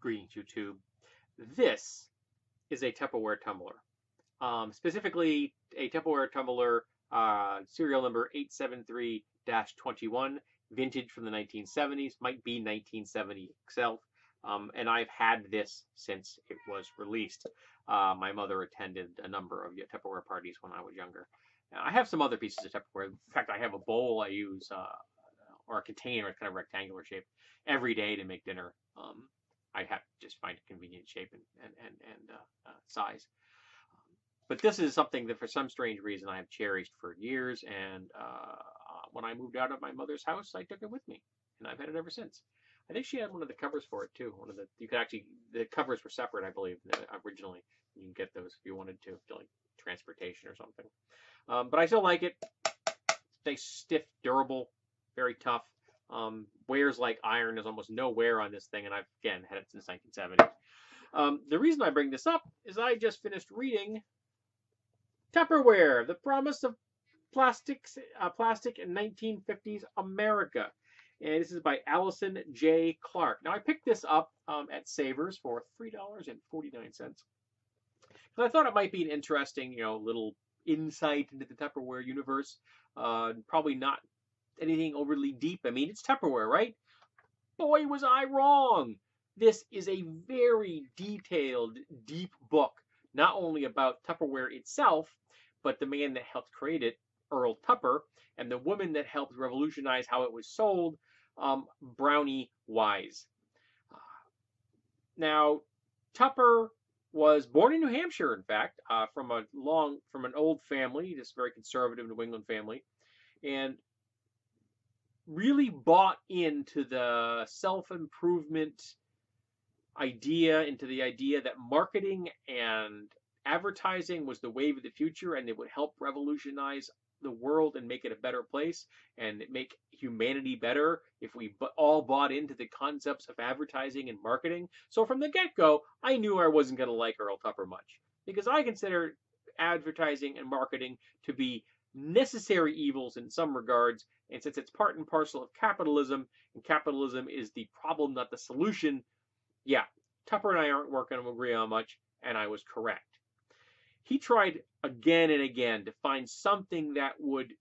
Greetings, YouTube. This is a Tupperware tumbler. Specifically, a Tupperware tumbler serial number 873-21, vintage from the 1970s, might be 1970 itself. And I've had this since it was released. My mother attended a number of Tupperware parties when I was younger. I have some other pieces of Tupperware. In fact, I have a bowl I use, or a container, kind of rectangular shape, every day to make dinner. I have to just find a convenient shape and size. But this is something that, for some strange reason, I have cherished for years. And when I moved out of my mother's house, I took it with me, and I've had it ever since. I think she had one of the covers for it too. The covers were separate, I believe, originally. You can get those if you wanted to, like transportation or something. But I still like it. Nice, stiff, durable, very tough. Wears like iron. There's almost no wear on this thing, and I've, again, had it since 1970. The reason I bring this up is I just finished reading Tupperware, The Promise of Plastic in 1950s America. And this is by Allison J. Clark. Now, I picked this up at Savers for $3.49. Because I thought it might be an interesting, little insight into the Tupperware universe. Probably not anything overly deep. I mean, it's Tupperware, right? Boy, was I wrong. This is a very detailed, deep book, not only about Tupperware itself, but the man that helped create it, Earl Tupper, and the woman that helped revolutionize how it was sold, Brownie Wise. Now, Tupper was born in New Hampshire, in fact, from an old family, this very conservative New England family, and really bought into the self-improvement idea, into the idea that marketing and advertising was the wave of the future, and it would help revolutionize the world and make it a better place and make humanity better if we all bought into the concepts of advertising and marketing. So from the get-go, I knew I wasn't going to like Earl Tupper much, because I consider advertising and marketing to be necessary evils in some regards, and since it's part and parcel of capitalism, and capitalism is the problem, not the solution, yeah, Tupper and I aren't working to agree on much, and I was correct. He tried again and again to find something that would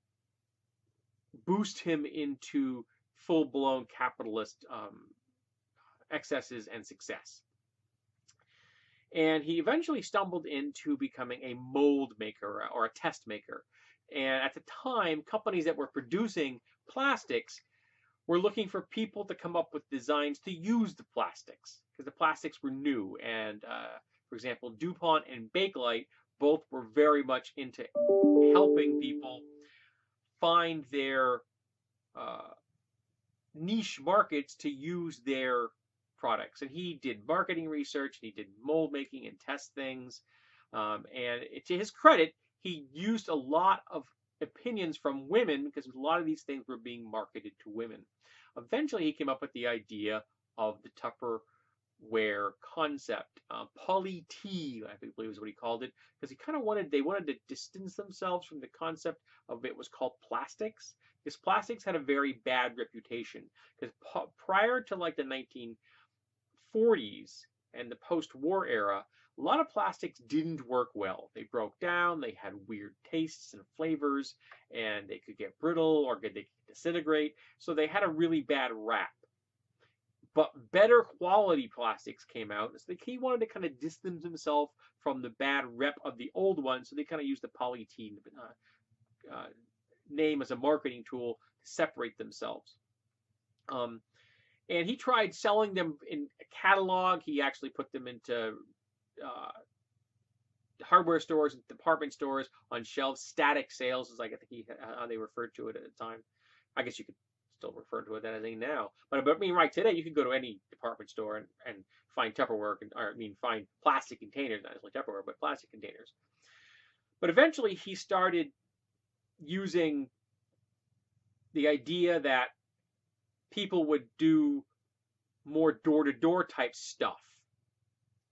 boost him into full-blown capitalist excesses and success. And he eventually stumbled into becoming a mold maker or a test maker. And at the time, companies that were producing plastics were looking for people to come up with designs to use the plastics, because the plastics were new. And for example, DuPont and Bakelite both were very much into helping people find their niche markets to use their products. And he did marketing research, and he did mold making and test things. And to his credit, he used a lot of opinions from women, because a lot of these things were being marketed to women. Eventually, he came up with the idea of the Tupperware concept. Poly T, I believe is what he called it, because they wanted to distance themselves from the concept of it was called plastics, because plastics had a very bad reputation. Because prior to like the 1940s and the post-war era, a lot of plastics didn't work well. They broke down, they had weird tastes and flavors, and they could get brittle or they could disintegrate, so they had a really bad rap. But better quality plastics came out, so he wanted to kind of distance himself from the bad rep of the old one, so they kind of used the Poly T name as a marketing tool to separate themselves. And he tried selling them in a catalog. He actually put them into hardware stores and department stores on shelves. Static sales is like, I think how they referred to it at the time. I guess you could still refer to it as anything now. But I mean, right today, you could go to any department store and find Tupperware, find plastic containers, not necessarily Tupperware, but plastic containers. But eventually, he started using the idea that people would do more door-to-door type stuff.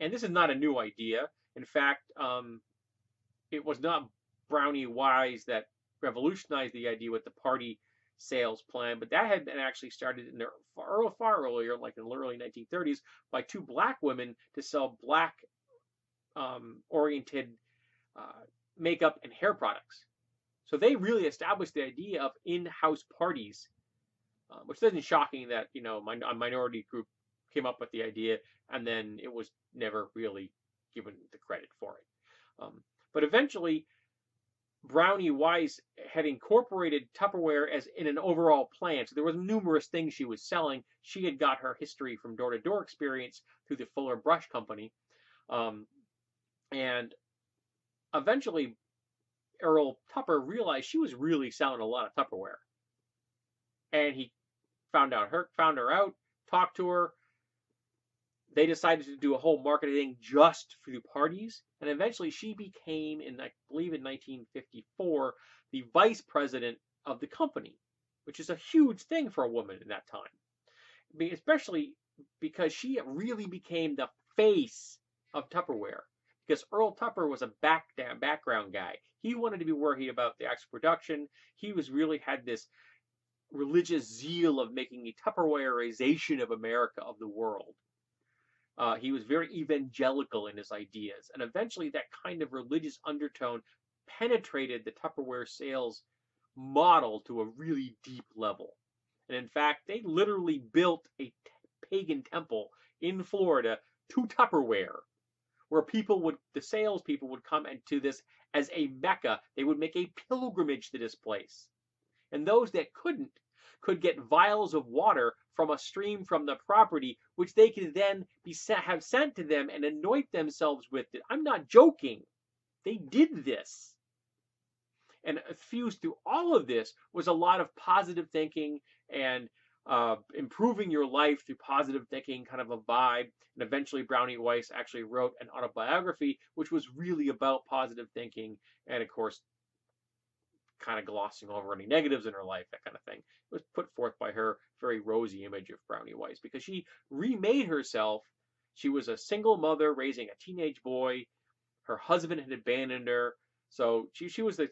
And this is not a new idea. In fact, it was not Brownie Wise that revolutionized the idea with the party sales plan, but that had been actually started in the far earlier, like in the early 1930s, by two black women to sell black oriented uh, makeup and hair products. So they really established the idea of in-house parties, which isn't shocking that a minority group came up with the idea and then it was never really given the credit for it. But eventually, Brownie Weiss had incorporated Tupperware as in an overall plan. So there was numerous things she was selling. She had got her history from door-to-door experience through the Fuller Brush Company, um, and eventually Earl Tupper realized she was really selling a lot of Tupperware, and he found her out, talked to her. They decided to do a whole marketing just for the parties, and eventually she became, I believe in 1954, the vice president of the company, which is a huge thing for a woman in that time, especially because she really became the face of Tupperware. Because Earl Tupper was a background guy. He wanted to be worried about the actual production. He was really had this religious zeal of making a Tupperwareization of America, of the world. He was very evangelical in his ideas, and eventually that kind of religious undertone penetrated the Tupperware sales model to a really deep level. And in fact, they literally built a pagan temple in Florida to Tupperware, where the salespeople would come into this as a mecca. They would make a pilgrimage to this place. And those that couldn't could get vials of water from a stream from the property, which they could then have sent to them and anoint themselves with it. I'm not joking. They did this. And fused through all of this was a lot of positive thinking and improving your life through positive thinking, kind of a vibe. And eventually Brownie Weiss actually wrote an autobiography, which was really about positive thinking and, of course, kind of glossing over any negatives in her life, that kind of thing. It was put forth by her very rosy image of Brownie Weiss because she remade herself. She was a single mother raising a teenage boy. Her husband had abandoned her. So she was this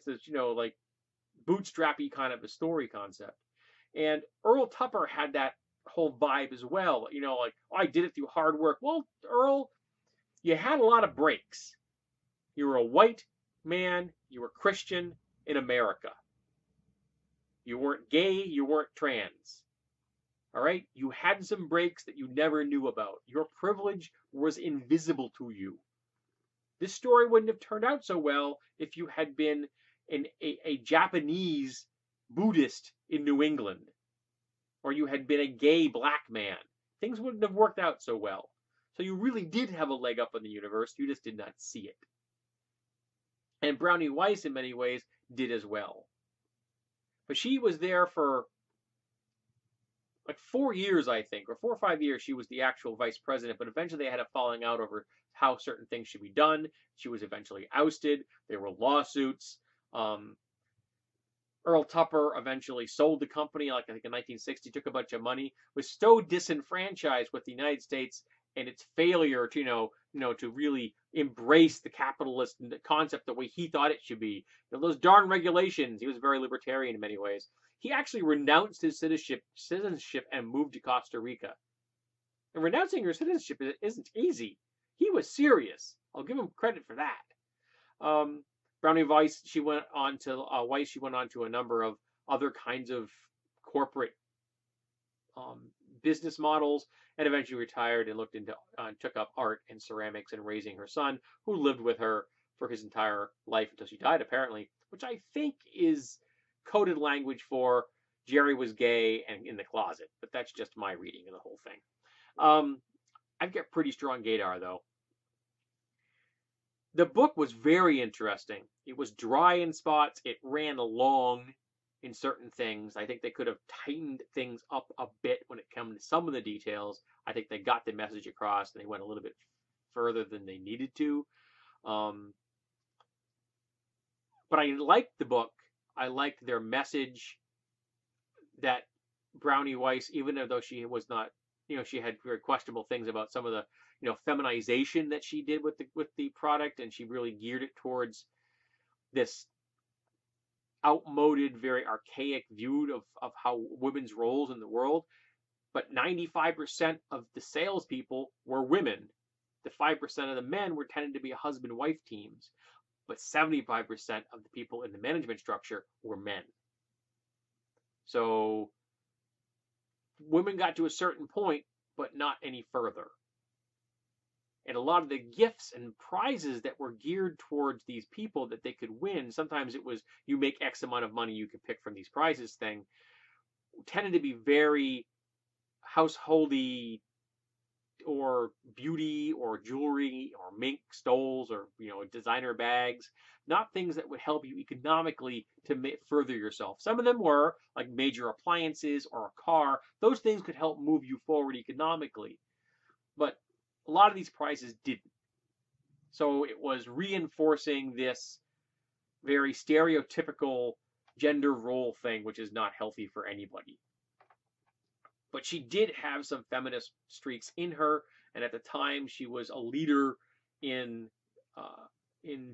like bootstrappy kind of a story concept. And Earl Tupper had that whole vibe as well. Like, oh, I did it through hard work. Well, Earl, you had a lot of breaks. You were a white man. You were Christian in America. You weren't gay. You weren't trans. All right? You had some breaks that you never knew about. Your privilege was invisible to you. This story wouldn't have turned out so well if you had been a Japanese Buddhist in New England, or you had been a gay black man. Things wouldn't have worked out so well. So you really did have a leg up in the universe. You just did not see it. And Brownie Weiss, in many ways, did as well. But she was there for like 4 years, I think, or 4 or 5 years. She was the actual vice president, but eventually they had a falling out over how certain things should be done. She was eventually ousted. There were lawsuits. Earl Tupper eventually sold the company, like I think in 1960, took a bunch of money, was so disenfranchised with the United States and its failure to, to really embrace the capitalist concept the way he thought it should be. Those darn regulations. He was very libertarian in many ways. He actually renounced his citizenship and moved to Costa Rica. And renouncing your citizenship isn't easy. He was serious. I'll give him credit for that. Brownie Weiss, she went on to a number of other kinds of corporate business models, and eventually retired and took up art and ceramics and raising her son, who lived with her for his entire life until she died, apparently, which I think is coded language for Jerry was gay and in the closet, but that's just my reading of the whole thing. I've got pretty strong gaydar, though. The book was very interesting. It was dry in spots. It ran long in certain things. I think they could have tightened things up a bit when it came to some of the details. I think they got the message across and they went a little bit further than they needed to. But I liked the book. I liked their message that Brownie Weiss, even though she was not, she had very questionable things about some of the, feminization that she did with the product, and she really geared it towards this outmoded, very archaic view of how women's roles in the world. But 95% of the salespeople were women. The 5% of the men were tended to be husband-wife teams, but 75% of the people in the management structure were men. So women got to a certain point, but not any further. And a lot of the gifts and prizes that were geared towards these people that they could win, sometimes it was you make X amount of money you could pick from these prizes thing, tended to be very householdy or beauty or jewelry or mink stoles or designer bags, not things that would help you economically to further yourself. Some of them were like major appliances or a car. Those things could help move you forward economically, but a lot of these prizes didn't. So it was reinforcing this very stereotypical gender role thing, which is not healthy for anybody. But she did have some feminist streaks in her, and at the time she was a leader in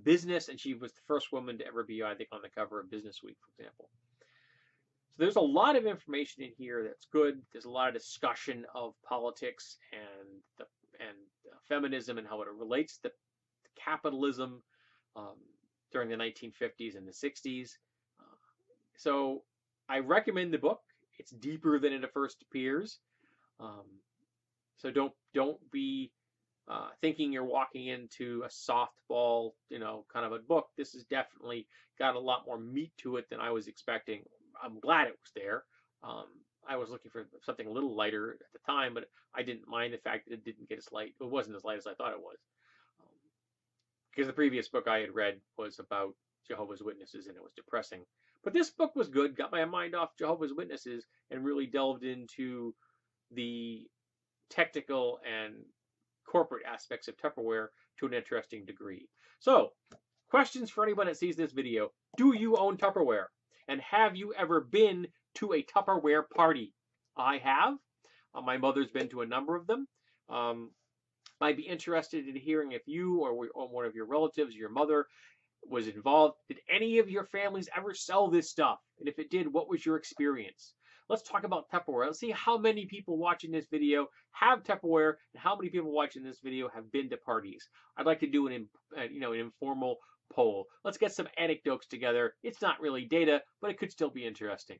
business, and she was the first woman to ever be, I think, on the cover of Business Week, for example. So there's a lot of information in here that's good. There's a lot of discussion of politics and feminism and how it relates to capitalism during the 1950s and the 60s. So I recommend the book. It's deeper than it first appears. So don't be thinking you're walking into a softball, kind of a book. This has definitely got a lot more meat to it than I was expecting. I'm glad it was there. I was looking for something a little lighter at the time, but I didn't mind the fact that it didn't get as light. It wasn't as light as I thought it was. Because the previous book I had read was about Jehovah's Witnesses and it was depressing. But this book was good, got my mind off Jehovah's Witnesses and really delved into the technical and corporate aspects of Tupperware to an interesting degree. So, questions for anyone that sees this video. Do you own Tupperware? And have you ever been to a Tupperware party? I have. My mother's been to a number of them. I'd be interested in hearing if you or one of your relatives, your mother, was involved. Did any of your families ever sell this stuff? And if it did, what was your experience? Let's talk about Tupperware. Let's see how many people watching this video have Tupperware and how many people watching this video have been to parties. I'd like to do an informal poll. Let's get some anecdotes together. It's not really data, but it could still be interesting.